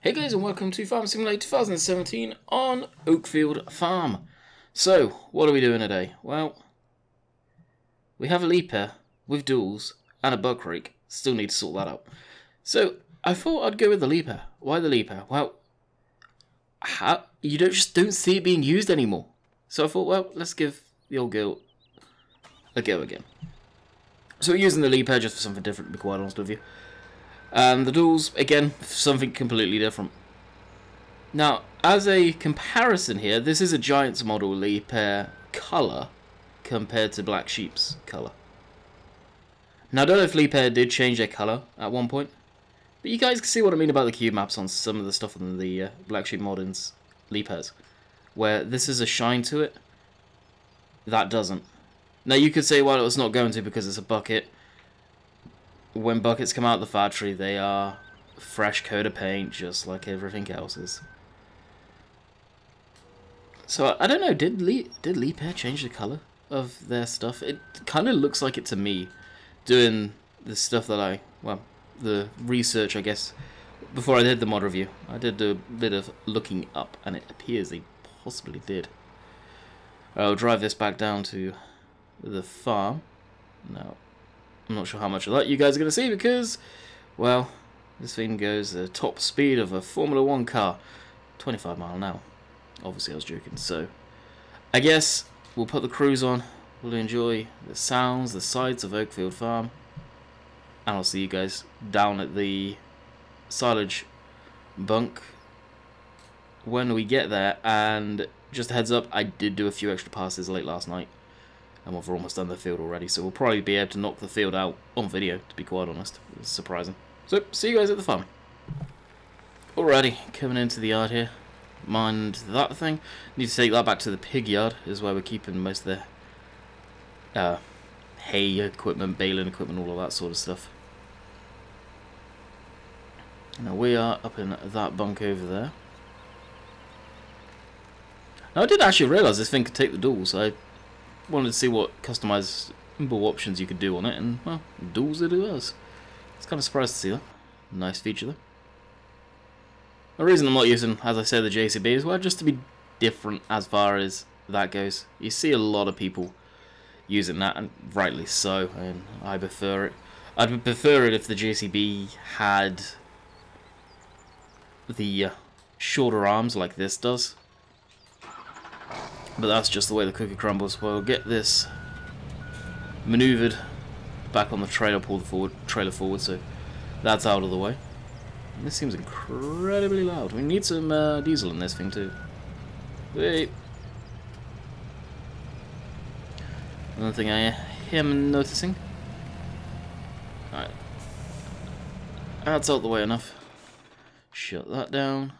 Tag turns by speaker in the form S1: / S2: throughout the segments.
S1: Hey guys, and welcome to Farm Simulator 2017 on Oakfield Farm. So, what are we doing today? Well, we have a leaper with duals and a buck rake. Still need to sort that out. So, I thought I'd go with the leaper. Why the leaper? Well, you just don't see it being used anymore. So I thought, well, let's give the old girl a go again. So we're using the leaper just for something different, to be quite honest with you. And the duals, again, something completely different. Now, as a comparison here, this is a Giants model leaper colour compared to Black Sheep's colour. Now, I don't know if leaper did change their colour at one point, but you guys can see what I mean about the cube maps on some of the stuff on the Black Sheep Modern's leapers, where this is a shine to it, that doesn't. Now, you could say, well, it's not going to because it's a bucket. When buckets come out of the factory, they are fresh coat of paint, just like everything else is. So I don't know. Did Leaper change the color of their stuff? It kind of looks like it to me, doing the stuff that the research, I guess, before I did the mod review. I did a bit of looking up, and it appears they possibly did. I'll drive this back down to the farm now. I'm not sure how much of that you guys are going to see because, well, this thing goes at the top speed of a Formula 1 car, 25 miles an hour. Obviously I was joking, so I guess we'll put the cruise on, we'll enjoy the sounds, the sights of Oakfield Farm, and I'll see you guys down at the silage bunk when we get there. And just a heads up, I did do a few extra passes late last night. And we've almost done the field already, so we'll probably be able to knock the field out on video, to be quite honest. It's surprising. So, see you guys at the farm. Alrighty, coming into the yard here. Mind that thing. Need to take that back to the pig yard, is where we're keeping most of the hay equipment, baling equipment, all of that sort of stuff. Now we are up in that bunk over there. Now I did actually realise this thing could take the duals. I wanted to see what customizable options you could do on it, and well, duals it was. I was kind of surprised to see that. Nice feature though. The reason I'm not using, as I said, the JCB is, well, just to be different as far as that goes. You see a lot of people using that, and rightly so, and I prefer it. I'd prefer it if the JCB had the shorter arms like this does. But that's just the way the cookie crumbles. We'll get this maneuvered back on the trailer, pull the trailer forward, so that's out of the way. And this seems incredibly loud. We need some diesel in this thing too. Wait. Another thing I am noticing. Alright. That's out the way enough. Shut that down.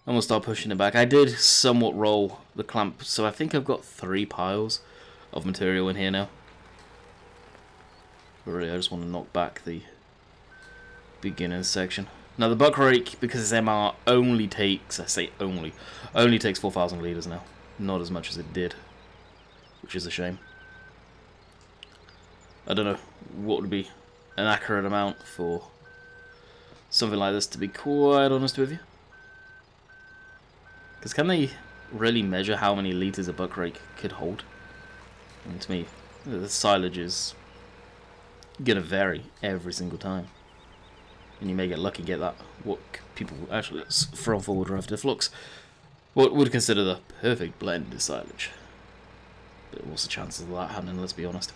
S1: I'm going to start pushing it back. I did somewhat roll the clamp, so I think I've got 3 piles of material in here now. But really, I just want to knock back the beginning section. Now the buck rake, because its MR only takes, I say only takes 4,000 litres now. Not as much as it did, which is a shame. I don't know what would be an accurate amount for something like this, to be quite honest with you. Because can they really measure how many litres a buck rake could hold? And to me, the silage is going to vary every single time. And you may get lucky, get that, what people actually, from forward drive to flux, what would consider the perfect blend of silage. But what's the chances of that happening, let's be honest.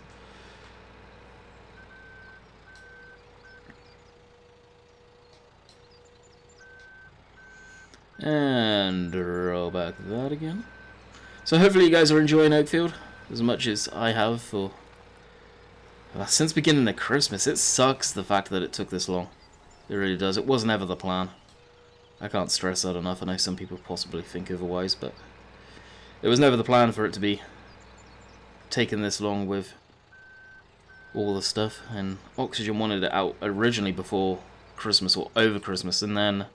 S1: And roll back that again. So hopefully you guys are enjoying Oakfield as much as I have for since beginning of Christmas. It sucks the fact that it took this long. It really does. It was never the plan. I can't stress that enough. I know some people possibly think otherwise, but it was never the plan for it to be taking this long with all the stuff. And Oxygen wanted it out originally before Christmas or over Christmas, and then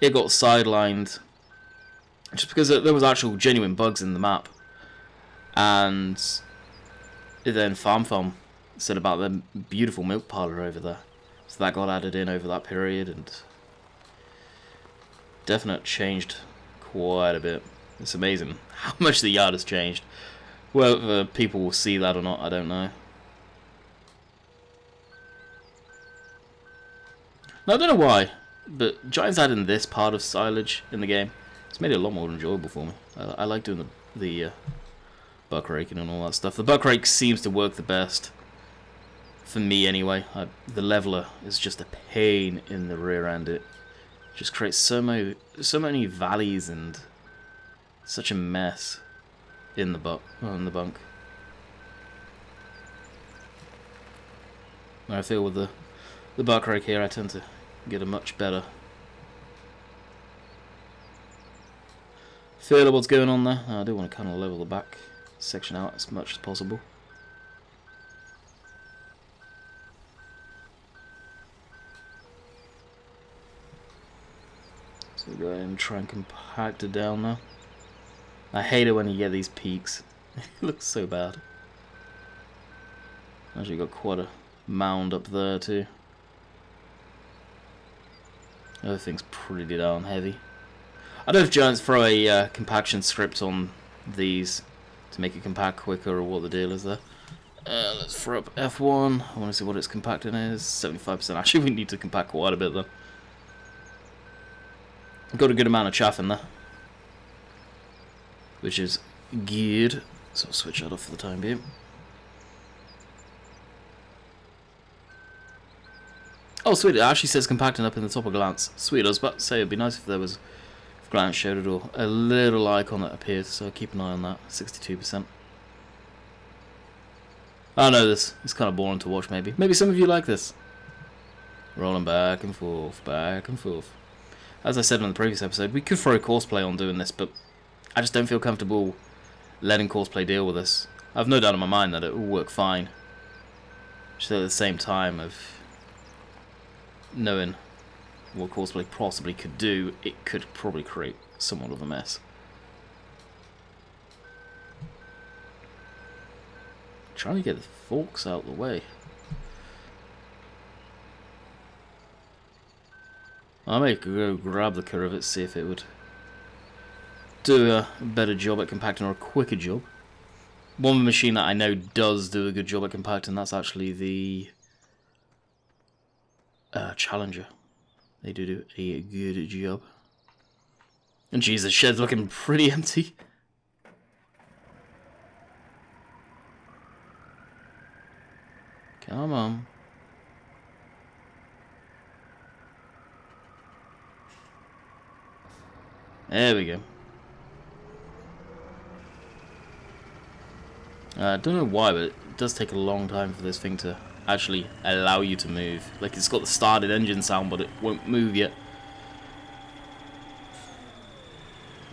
S1: it got sidelined just because there was actual genuine bugs in the map. And then Farm said about the beautiful milk parlour over there. So that got added in over that period, and Definitely changed quite a bit. It's amazing how much the yard has changed. Whether people will see that or not, I don't know. Now, I don't know why, but Giants adding this part of silage in the game, it's made it a lot more enjoyable for me. I like doing the buck raking and all that stuff. The buck rake seems to work the best. For me, anyway. The leveler is just a pain in the rear end. It just creates so many valleys and such a mess in the bunk. And I feel with the buck rake here, I tend to get a much better feel of what's going on there. I do want to kind of level the back section out as much as possible. So go ahead and try and compact it down now. I hate it when you get these peaks. It looks so bad. Actually got quite a mound up there too. Everything's pretty darn heavy. I don't know if Giants throw a compaction script on these to make it compact quicker or what the deal is there. Let's throw up F1. I want to see what its compacting is. 75%. Actually, we need to compact quite a bit though. Got a good amount of chaff in there, which is good. So I'll switch that off for the time being. Oh, sweet. It actually says compacting up in the top of glance. Sweet. I was about to say it'd be nice if there was, if glance showed it, or a little icon that appears. So keep an eye on that. 62%. I know this. It's kind of boring to watch. Maybe some of you like this. Rolling back and forth, back and forth. As I said in the previous episode, we could throw courseplay on doing this, but I just don't feel comfortable letting courseplay deal with this. I've no doubt in my mind that it will work fine. Just at the same time of knowing what courseplay possibly could do, it could probably create somewhat of a mess. Trying to get the forks out of the way. I may go grab the curvet, see if it would do a better job at compacting or a quicker job. One machine that I know does do a good job at compacting, that's actually the Challenger. They do a good job. And geez, the shed's looking pretty empty. Come on. There we go. I don't know why, but it does take a long time for this thing to actually allow you to move. Like, it's got the started engine sound, but it won't move yet.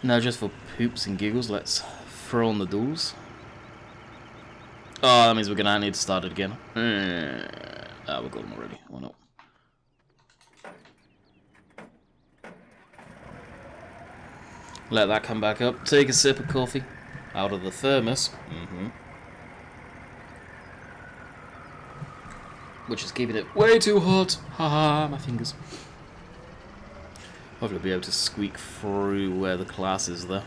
S1: Now, just for poops and giggles, let's throw on the duals. Oh, that means we're gonna need to start it again. Ah, we've got them already. Why not? Let that come back up. Take a sip of coffee out of the thermos. Which is keeping it way too hot. Haha, my fingers. Hopefully I'll be able to squeak through where the class is there.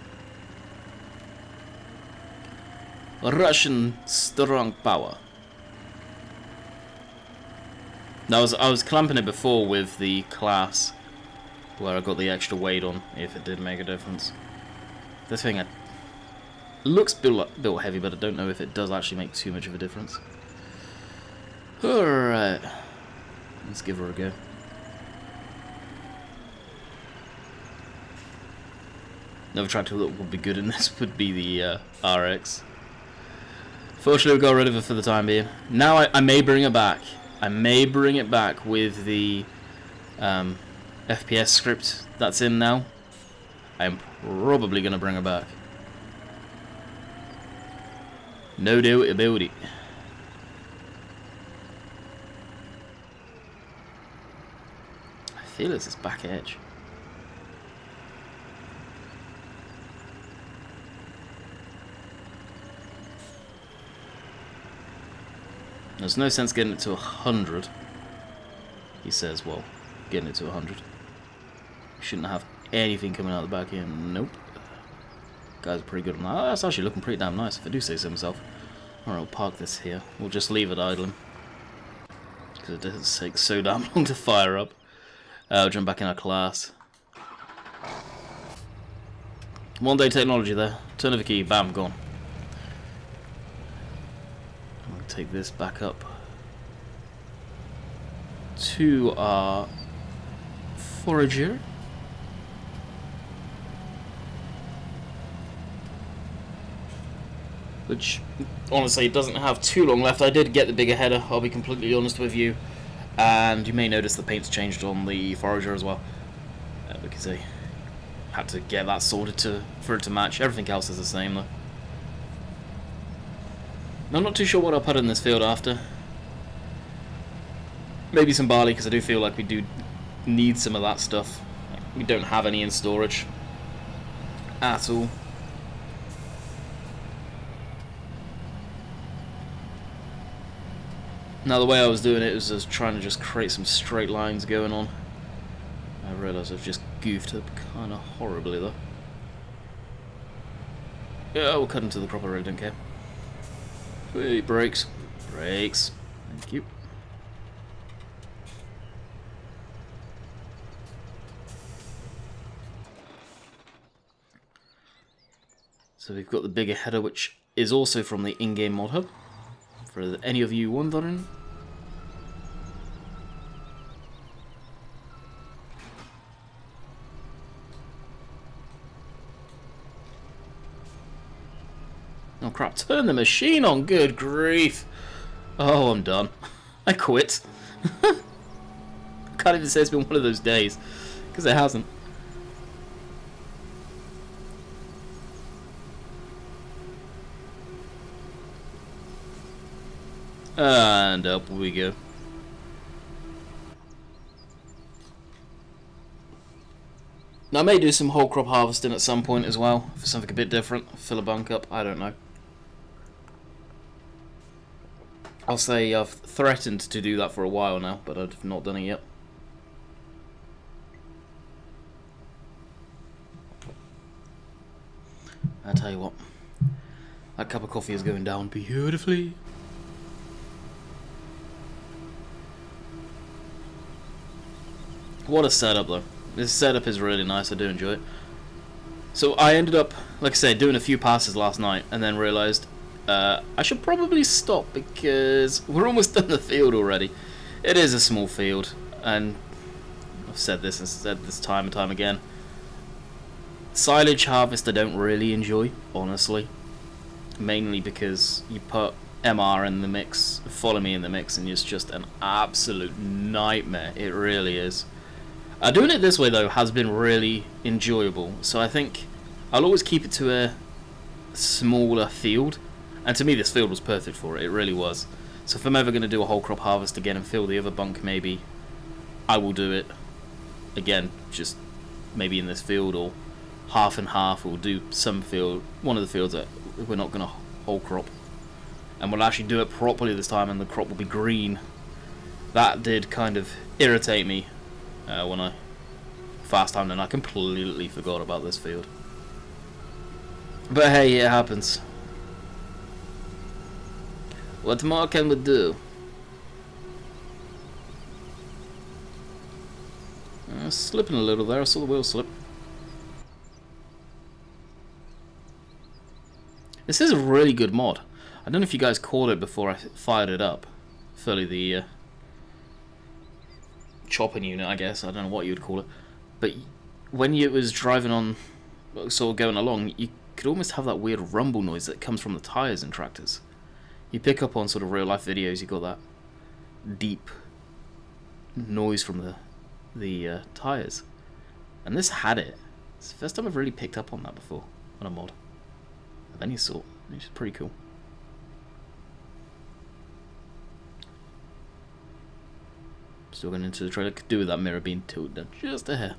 S1: Russian strong power. Now I was clamping it before with the class where I got the extra weight on, if it did make a difference. This thing looks built heavy, but I don't know if it does actually make too much of a difference. Alright, let's give her a go. Another tractor that would be good in this would be the RX. Fortunately, we got rid of it for the time being. Now I may bring it back. I may bring it back with the FPS script that's in now. I am probably going to bring it back. No doubt about it. I feel it's this back edge. There's no sense getting it to 100. He says, well, getting it to 100. We shouldn't have anything coming out the back here. Nope. Guys are pretty good on that. That's actually looking pretty damn nice, if I do say so myself. Alright, we'll park this here. We'll just leave it idling, because it does take so damn long to fire up. We'll jump back in our class. One day technology there. Turn of a key, bam, gone. I'll take this back up to our forager. Which, honestly, doesn't have too long left. I did get the bigger header, I'll be completely honest with you. And you may notice the paint's changed on the forager as well. Because I had to get that sorted for it to match. Everything else is the same though. I'm not too sure what I'll put in this field after. Maybe some barley, because I do feel like we do need some of that stuff. We don't have any in storage at all. Now the way I was doing it was I was trying to just create some straight lines going on. I realised I've just goofed up kind of horribly though. Yeah, we'll cut into the proper road, don't care. Wait, brakes. Brakes. Thank you. So we've got the bigger header, which is also from the in-game mod hub. For any of you wondering. Oh crap, turn the machine on, good grief. Oh, I'm done. I quit. Can't even say it's been one of those days, because it hasn't. And up we go. Now I may do some whole crop harvesting at some point as well, for something a bit different. Fill a bunk up, I don't know. I'll say I've threatened to do that for a while now, but I've not done it yet. I tell you what, that cup of coffee is going down beautifully. What a setup though. This setup is really nice, I do enjoy it. So I ended up, like I said, doing a few passes last night and then realised I should probably stop because we're almost done the field already. It is a small field, and I've said this and said this time and time again. Silage harvest I don't really enjoy, honestly. Mainly because you put MR in the mix, follow me in the mix, and it's just an absolute nightmare. It really is. Doing it this way though has been really enjoyable, so I think I'll always keep it to a smaller field, and to me this field was perfect for it, it really was. So if I'm ever going to do a whole crop harvest again and fill the other bunk, maybe I will do it again, just maybe in this field, or half and half. We'll do some field, one of the fields that we're not going to whole crop, and we'll actually do it properly this time and the crop will be green. That did kind of irritate me when I fast timed and I completely forgot about this field. But hey, it happens. What more can we do? Slipping a little there, I saw the wheel slip. This is a really good mod. I don't know if you guys caught it before I fired it up. Fairly the chopping unit, I guess. I don't know what you would call it. But when you was driving on, sort of going along, you could almost have that weird rumble noise that comes from the tyres in tractors. You pick up on sort of real life videos, you got that deep noise from the tyres. And this had it. It's the first time I've really picked up on that before on a mod of any sort, which is pretty cool. Still going into the trailer, could do with that mirror being tilted down just a hair.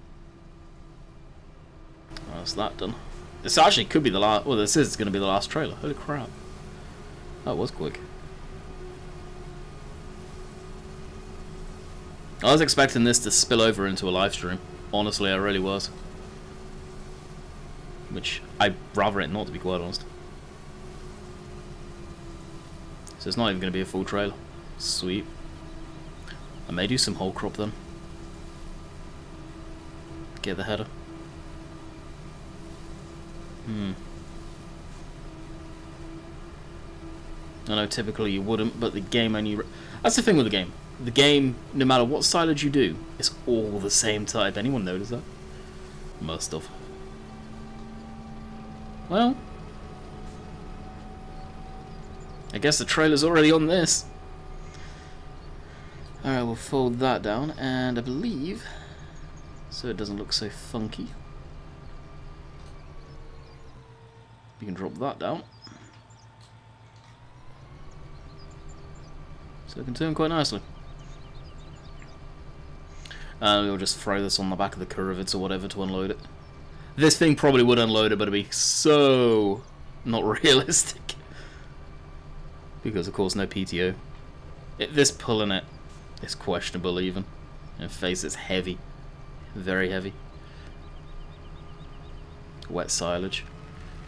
S1: Oh, that's that done. This actually could be the last, well this is going to be the last trailer, holy crap. That was quick. I was expecting this to spill over into a live stream. Honestly, I really was. which I'd rather it not, to be quite honest. So it's not even going to be a full trailer. Sweet. I may do some whole crop then. Get the header. I know typically you wouldn't, but the game only... That's the thing with the game. The game, no matter what silage you do, it's all the same type. Anyone notice that? Must have. Well, I guess the trailer's already on this. Alright, we'll fold that down, and I believe, so it doesn't look so funky, we can drop that down. So it can turn quite nicely. And we'll just throw this on the back of the curvets or whatever to unload it. This thing probably would unload it, but it'd be so not realistic. Because of course no PTO. This pulling it is questionable even. And face it's heavy. Very heavy. Wet silage.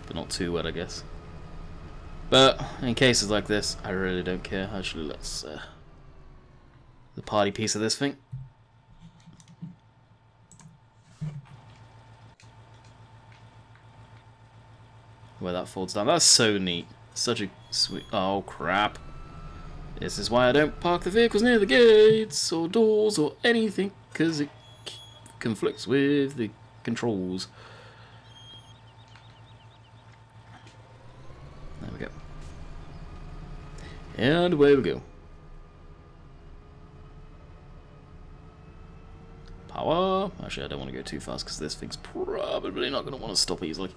S1: But not too wet, I guess. But in cases like this, I really don't care. Actually, let's the party piece of this thing. Where that folds down. That's so neat. Such a sweet... Oh, crap. This is why I don't park the vehicles near the gates or doors or anything, because it conflicts with the controls. There we go. And away we go. Power. Actually, I don't want to go too fast because this thing's probably not going to want to stop easily.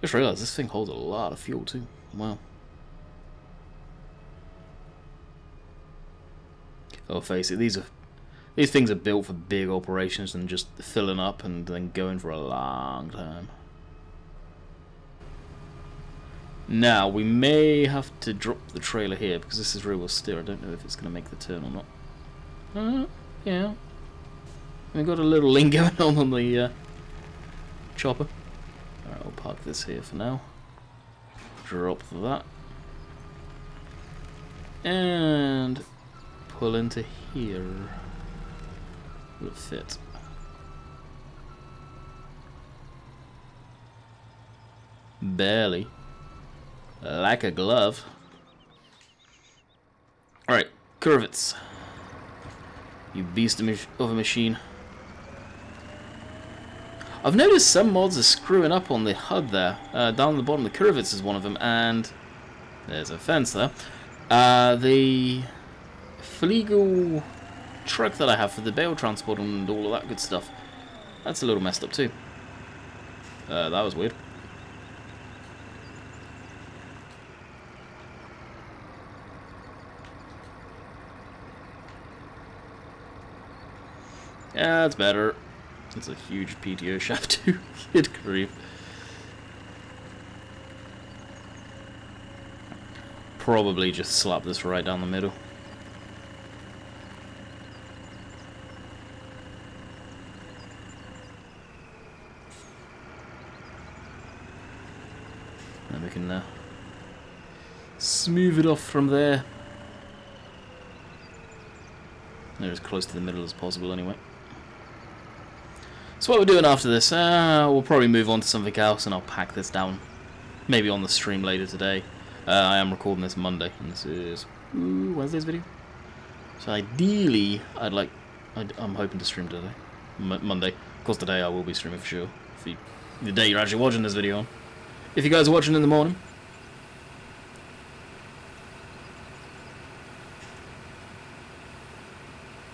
S1: Just realised this thing holds a lot of fuel too. Wow. Oh, face it, these things are built for big operations and just filling up and then going for a long time. Now we may have to drop the trailer here because this is rear wheel steer. I don't know if it's going to make the turn or not. Yeah. We've got a little lean going on the chopper. Alright, I'll park this here for now. Drop that. And pull into here. Will it fit? Barely. Like a glove. Alright, curvets. You beast of a machine. I've noticed some mods are screwing up on the HUD there. Down the bottom, the curvets is one of them, and there's a fence there. The Flegel truck that I have for the bale transport and all of that good stuff, that's a little messed up too. That was weird. Yeah, that's better. It's a huge PTO shaft too. Good grief. Probably just slap this right down the middle. And we can smooth it off from there. They're as close to the middle as possible anyway. So what we're doing after this, we'll probably move on to something else and I'll pack this down. Maybe on the stream later today. I am recording this Monday, and this is Wednesday's video. So ideally, I'm hoping to stream today, Monday. Of course, today I will be streaming for sure. The day you're actually watching this video on. If you guys are watching in the morning,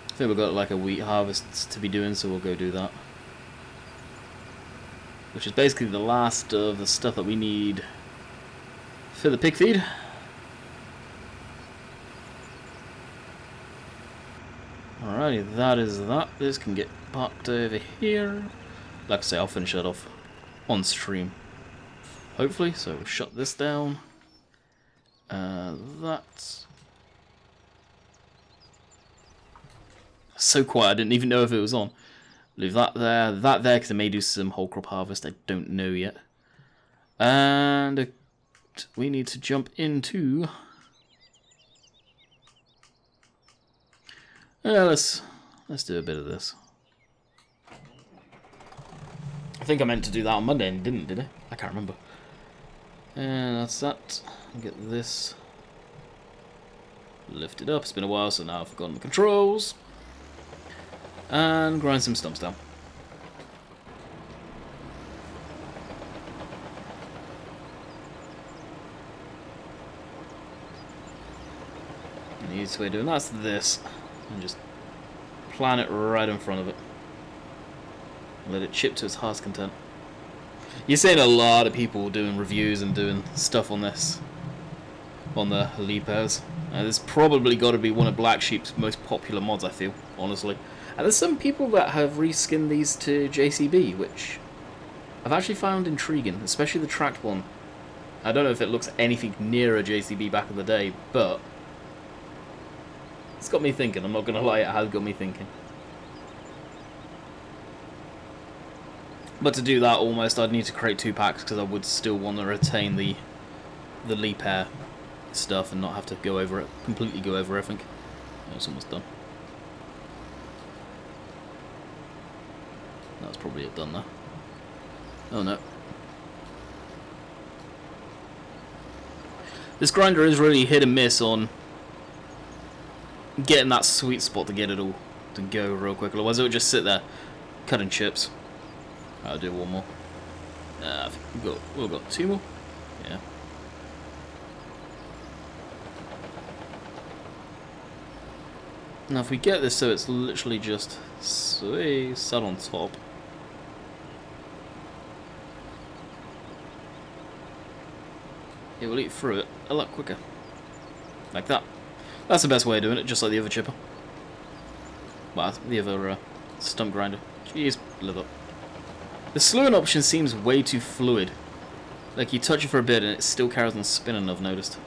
S1: I think we've got like a wheat harvest to be doing, so we'll go do that. Which is basically the last of the stuff that we need for the pig feed. Alrighty, that is that. This can get parked over here. Like I say, I'll finish that off on stream, hopefully. So we'll shut this down. That's so quiet, I didn't even know if it was on. Leave that there, because I may do some whole crop harvest. I don't know yet. And we need to jump into. Let's do a bit of this. I think I meant to do that on Monday and didn't, did I? I can't remember. And that's that. Get this lifted up. It's been a while, so now I've forgotten the controls. And grind some stumps down. And the easiest way of doing that's this. And just plan it right in front of it. Let it chip to its heart's content. You're seeing a lot of people doing reviews and doing stuff on this, on the Lepers. It's probably got to be one of Black Sheep's most popular mods, I feel, honestly. And there's some people that have reskinned these to JCB, which I've actually found intriguing, especially the tracked one. I don't know if it looks anything near a JCB back in the day, but it's got me thinking. I'm not going to lie, it has got me thinking. But to do that, almost, I'd need to create 2 packs, because I would still want to retain the Leaper stuff and not have to go over it, completely go over everything. Oh, it's almost done. That's probably it done there. Oh no. This grinder is really hit and miss on getting that sweet spot to get it all to go real quick. Otherwise it would just sit there cutting chips. I'll do one more. I think we've got 2 more. Yeah. Now if we get this so it's literally just sat on top. It will eat through it a lot quicker. Like that. That's the best way of doing it, just like the other chipper. Well, the other stump grinder. Jeez, live up. The slewing option seems way too fluid. Like you touch it for a bit and it still carries on spinning, I've noticed.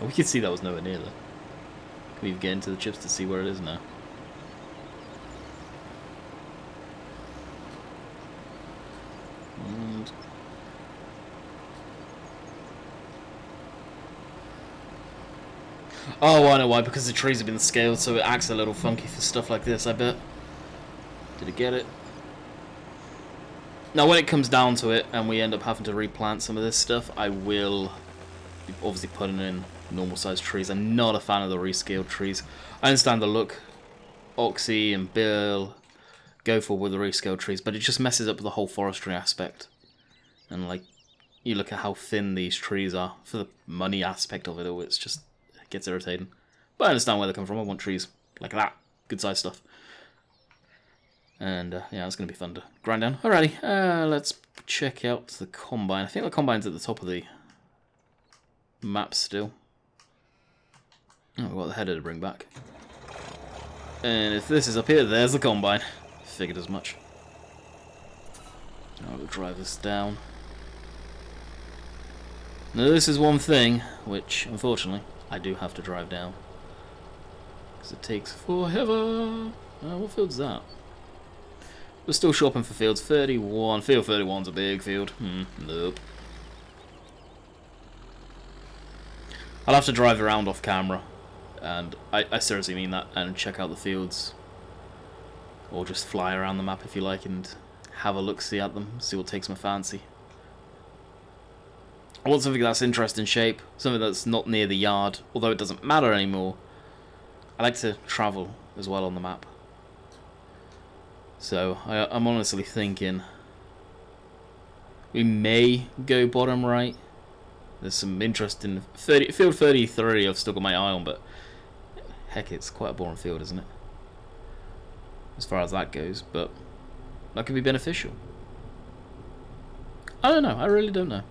S1: We could see that was nowhere near there. Can we even get into the chips to see where it is now? And oh, I know why. Because the trees have been scaled, so it acts a little funky for stuff like this, I bet. Did it get it? Now, when it comes down to it, and we end up having to replant some of this stuff, I will be obviously putting in normal sized trees. I'm not a fan of the rescaled trees. I understand the look. Oxy and Bill go for with the rescaled trees, but it just messes up the whole forestry aspect. And like, you look at how thin these trees are for the money aspect of it all. It's just, it gets irritating. But I understand where they come from. I want trees like that, good sized stuff. And yeah, it's gonna be fun to grind down. Alrighty, let's check out the combine. I think the combine's at the top of the map still. Oh, we've got the header to bring back. And if this is up here, there's the combine. Figured as much. I'll drive this down. Now this is one thing which, unfortunately, I do have to drive down. Because it takes forever. What field's that? We're still shopping for fields. 31. Field 31's a big field. Nope. I'll have to drive around off camera. And I seriously mean that. And check out the fields. Or just fly around the map if you like and have a look-see at them. See what takes my fancy. I want something that's interesting shape. Something that's not near the yard. Although it doesn't matter anymore. I like to travel as well on the map. So, I'm honestly thinking we may go bottom right. There's some interesting field 33 I've still got my eye on, but heck, it's quite a boring field, isn't it? As far as that goes, but that could be beneficial. I don't know, I really don't know.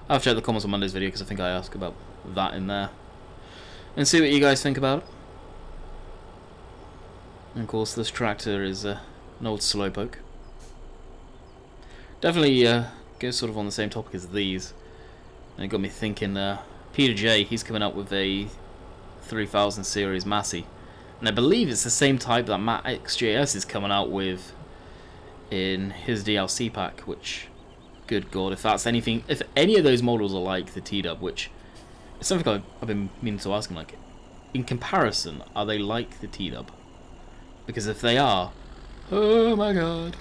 S1: I'll have to check the comments on Monday's video because I think I asked about that in there. And see what you guys think about it. And of course, this tractor is An old slowpoke. Definitely goes sort of on the same topic as these. And it got me thinking, Peter J, he's coming out with a 3000 series Massey. And I believe it's the same type that Matt XJS is coming out with in his DLC pack, which, good god, if that's anything, if any of those models are like the T-Dub, which is something I've been meaning to ask him, like, in comparison, are they like the T-Dub? Because if they are, oh my god.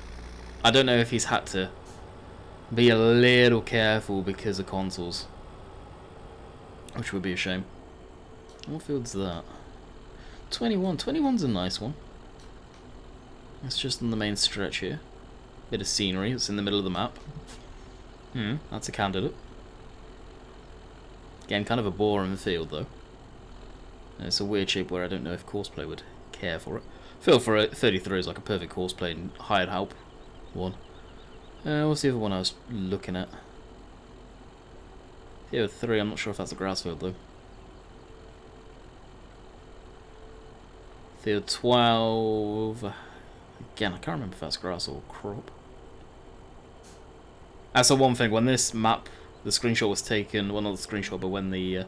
S1: I don't know if he's had to be a little careful because of consoles, which would be a shame. What field's that? 21. 21's a nice one. It's just in the main stretch here. Bit of scenery. It's in the middle of the map. That's a candidate. Again, kind of a boring field though. And it's a weird shape where I don't know if Courseplay would care for it. Feel for it. 33 is like a perfect Courseplay and hired help one. What's the other one I was looking at? Here, 3. I'm not sure if that's a grass field though. Field 12. Again, I can't remember if that's grass or crop. That's the one thing. When this map, the screenshot was taken, well, not the screenshot, but when the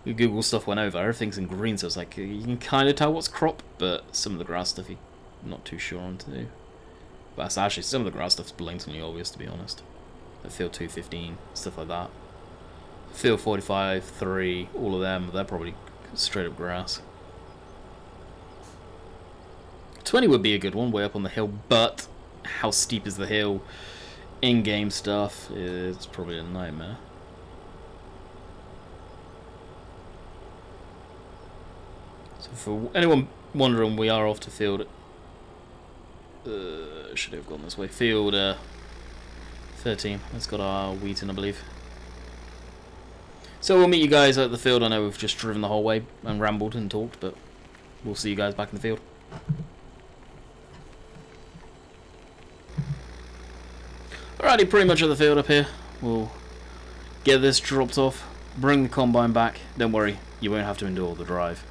S1: Google stuff went over, everything's in green, so it's like you can kind of tell what's crop, but some of the grass stuff you're not too sure on too. But that's actually, some of the grass stuff's blatantly obvious, to be honest. At field 215, stuff like that. Field 45, 3, all of them, they're probably straight up grass. 20 would be a good one, way up on the hill, but how steep is the hill? In-game stuff is probably a nightmare. So for anyone wondering, we are off to field... should have gone this way. Field 13. It's got our wheat in, I believe. So we'll meet you guys at the field. I know we've just driven the whole way and rambled and talked, but we'll see you guys back in the field. Alrighty, pretty much at the field up here. We'll get this dropped off, bring the combine back. Don't worry, you won't have to endure the drive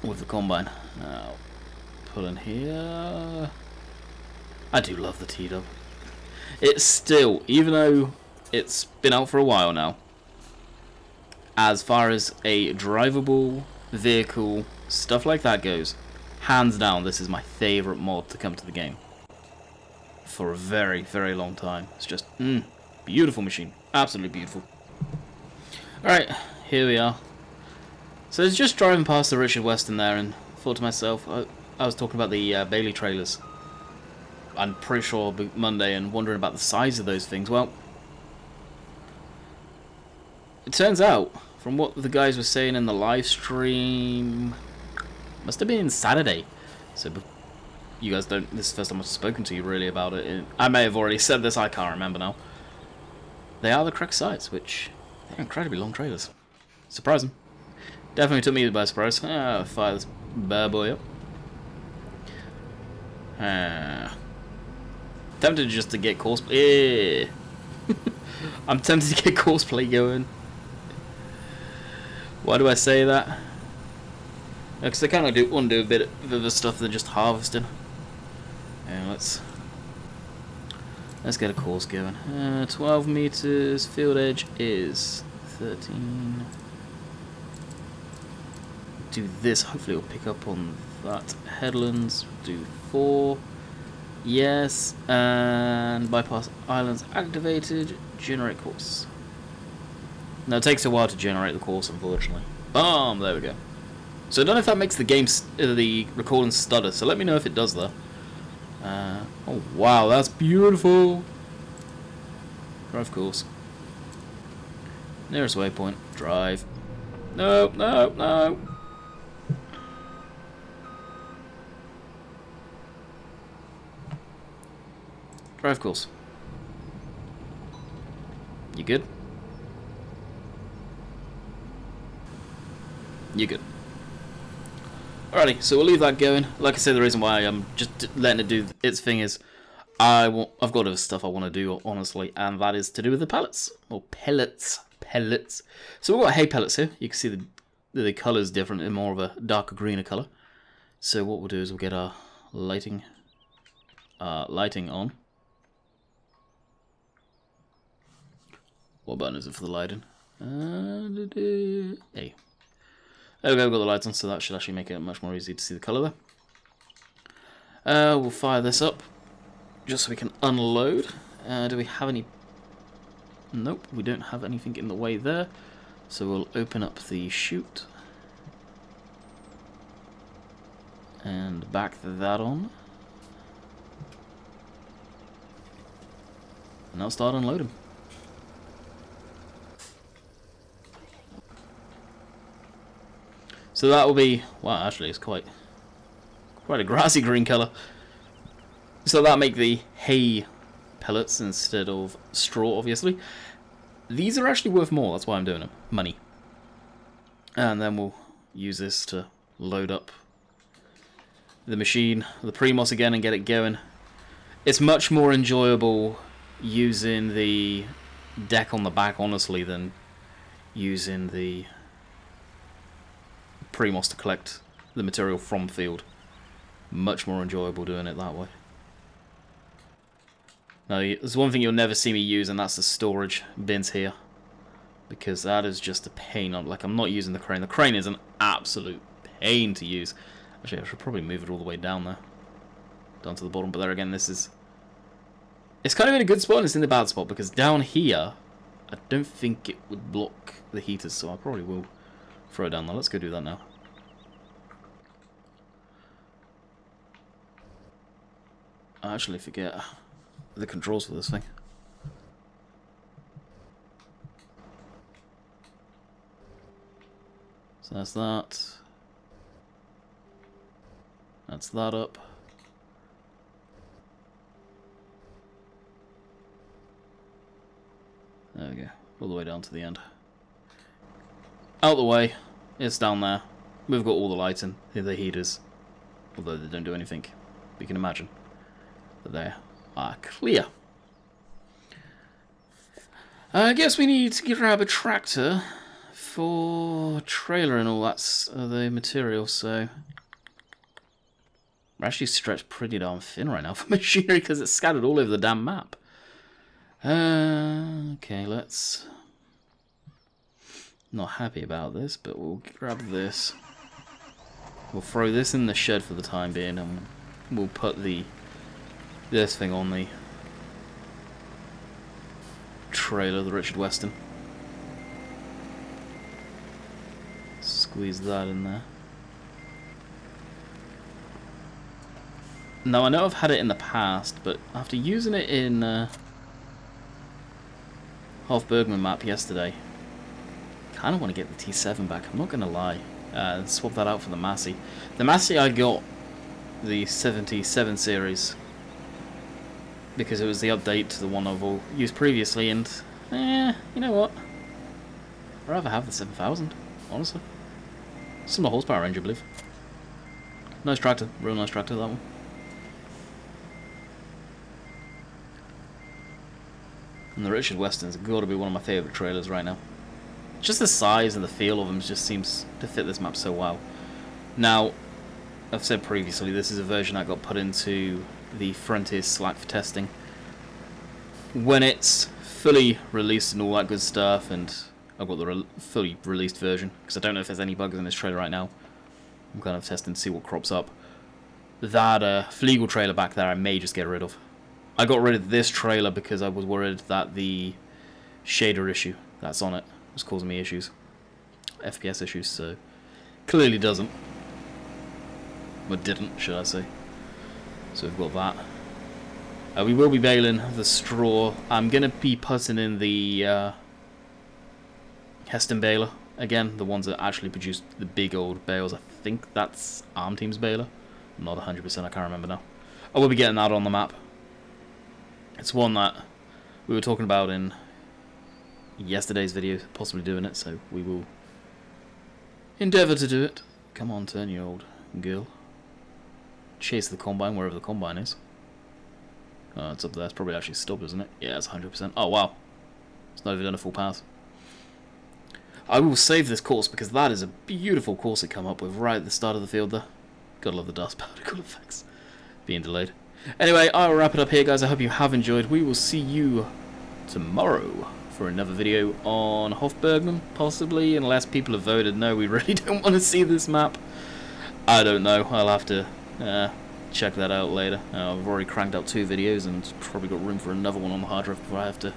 S1: with the combine. Now, pull in here. I do love the T-Dub. It's still, even though it's been out for a while now, as far as a drivable vehicle, stuff like that goes, hands down, this is my favourite mod to come to the game. For a very, very long time. It's just, beautiful machine. Absolutely beautiful. Alright, here we are. So I was just driving past the Richard Weston there and thought to myself, I was talking about the Bailey trailers. I'm pretty sure Monday, and wondering about the size of those things. Well, it turns out, from what the guys were saying in the live stream, must have been Saturday. So you guys don't, this is the first time I've spoken to you really about it. I may have already said this, I can't remember now. They are the correct size, which they're incredibly long trailers. Surprising. Definitely took me by surprise. Fire this bad boy up. Tempted just to get Courseplay. I'm tempted to get Courseplay going. Why do I say that? Because I kind of want to do a bit of the stuff than just harvesting. Yeah, let's get a course going. 12 meters. Field edge is 13. Do this. Hopefully, it'll pick up on that. Headlands. Do 4. Yes, and bypass islands activated. Generate course. Now it takes a while to generate the course, unfortunately. Boom! There we go. So I don't know if that makes the game, the recording stutter. So let me know if it does that. Oh wow, that's beautiful. Drive course. Nearest waypoint. Drive. No, no, no. Drive course. You good? You good. Alrighty, so we'll leave that going. Like I said, the reason why I'm just letting it do its thing is I've got other stuff I want to do, honestly, and that is to do with the pellets. Or pellets. Pellets. So we've got hay pellets here. You can see the colour's different, in more of a darker greener colour. So what we'll do is we'll get our lighting on. What button is it for the lighting? A. There we go, we've got the lights on, so that should actually make it much more easy to see the colour there. We'll fire this up, just so we can unload. Do we have any... Nope, we don't have anything in the way there. So we'll open up the chute. And back that on. And I'll start unloading. So that will be, wow, actually it's quite a grassy green colour. So that'll make the hay pellets instead of straw, obviously. These are actually worth more, that's why I'm doing them. Money. And then we'll use this to load up the machine, the Primos again, and get it going. It's much more enjoyable using the deck on the back, honestly, than using the Primos to collect the material from field. Much more enjoyable doing it that way. Now, there's one thing you'll never see me use, and that's the storage bins here, because that is just a pain. I'm not using the crane. The crane is an absolute pain to use. Actually, I should probably move it all the way down there, down to the bottom. But there again, it's kind of in a good spot, and it's in the bad spot, because down here, I don't think it would block the heaters, so I probably will throw it down there. Let's go do that now. I actually forget the controls for this thing. So that's that. That's that up. There we go. All the way down to the end. Out the way. It's down there. We've got all the lights in. The heaters. Although they don't do anything. You can imagine. But they are clear. I guess we need to grab a tractor for trailer and all that's the material, so we're actually stretched pretty darn thin right now for machinery because it's scattered all over the damn map. Okay, let's... Not happy about this, but we'll grab this. We'll throw this in the shed for the time being, and we'll put this thing on the trailer, the Richard Weston. Squeeze that in there. Now I know I've had it in the past, but after using it in Half Bergman map yesterday, I kind of want to get the T7 back, I'm not going to lie. Swap that out for the Massey. The Massey I got the 77 series because it was the update to the one I've all used previously, and you know what? I'd rather have the 7000, honestly. Similar horsepower range, I believe. Nice tractor, real nice tractor, that one. And the Richard Weston's got to be one of my favourite trailers right now. Just the size and the feel of them just seems to fit this map so well. Now, I've said previously, this is a version that got put into the Frontier Slack for testing. When it's fully released and all that good stuff, and I've got the fully released version, because I don't know if there's any bugs in this trailer right now. I'm kind of testing to see what crops up. That Flegel trailer back there I may just get rid of. I got rid of this trailer because I was worried that the shader issue that's on it was causing me issues. FPS issues, so clearly doesn't. Or didn't, should I say. So we've got that. We will be baling the straw. I'm going to be putting in the Heston baler. Again, the ones that actually produce the big old bales. I think that's Arm Team's baler. I'm not 100%, I can't remember now. I will be getting that on the map. It's one that we were talking about in yesterday's video, possibly doing it, so we will endeavour to do it. Come on, turn, you old girl. Chase the combine wherever the combine is. It's up there. It's probably actually stopped, isn't it? Yeah, it's 100%. Oh, wow. It's not even done a full pass. I will save this course because that is a beautiful course to come up with right at the start of the field there. Gotta love the dust particle effects. being delayed. Anyway, I'll wrap it up here, guys. I hope you have enjoyed. We will see you tomorrow for another video on Hofbergman, possibly, unless people have voted no, we really don't want to see this map. I don't know. I'll have to check that out later. I've already cranked out 2 videos and probably got room for another one on the hard drive before I have to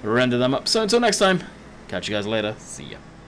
S1: render them up. So until next time, catch you guys later. See ya.